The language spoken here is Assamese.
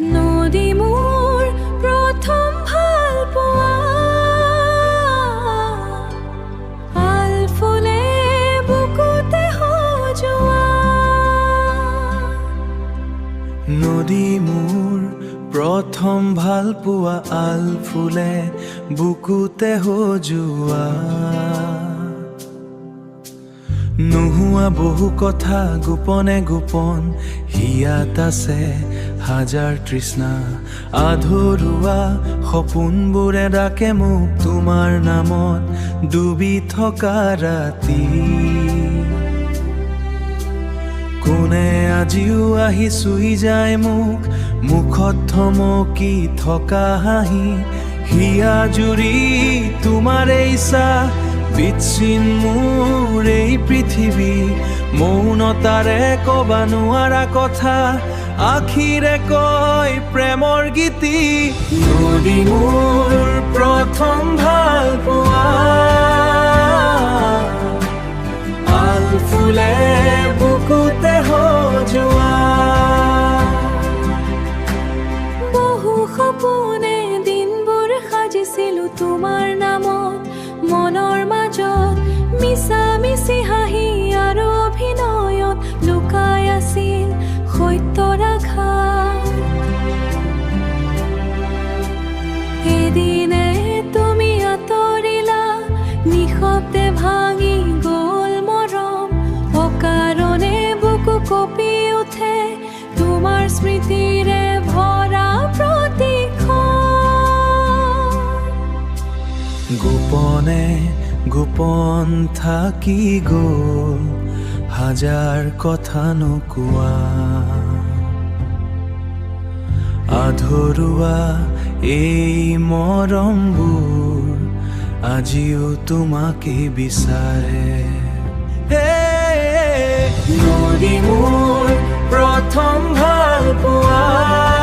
নদী মোৰ প্ৰথম ভাল পোৱা আল ফুলে বুকুতে সজোৱা নদী মোৰ প্ৰথম ভাল পোৱা আল ফুলে বুকুতে সজোৱা নোহোৱা বহু কথা গোপনে গোপন হিয়াত আছে হাজাৰ তৃষ্ণা আধৰুৱা সপোনবোৰে ডাকে মোক তোমাৰ নামত ডুবি থকা ৰাতি কোনে আজিও আহি চুই যায় মোক মুখত থমকি থকা হাঁহি হিয়া জুৰি তোমাৰ এই চাহ বিচ্ছিন্ন মোৰ এই পৃথিৱী মৌনতাৰে ক'বা নোৱাৰা কথা আখিৰে কয় প্ৰেমৰ গীতি নদী মোৰ প্ৰথম ভাল পোৱা আল ফুলে বুকুতে সজোৱা বহু সপোনে দিনবোৰ সাজিছিলো তোমাৰ নামত মনৰ মাজত মিছা মিছি হাঁহি আৰু অভিনয়ত লুকাই আছিল সত্যৰ আঘাত এদিনে তুমি আঁতৰিলা নিশব্দে ভাঙি গ'ল মৰম অকাৰণে বুকু কঁপি উঠে তোমাৰ স্মৃতিৰে ভৰা প্ৰতিক্ষণ গোপনে গোপন থাকি গ'ল হাজাৰ কথা নোকোৱা আধৰুৱা এই মৰমবোৰ আজিও তোমাকে বিচাৰে নদী মোৰ প্ৰথম ভাল পোৱা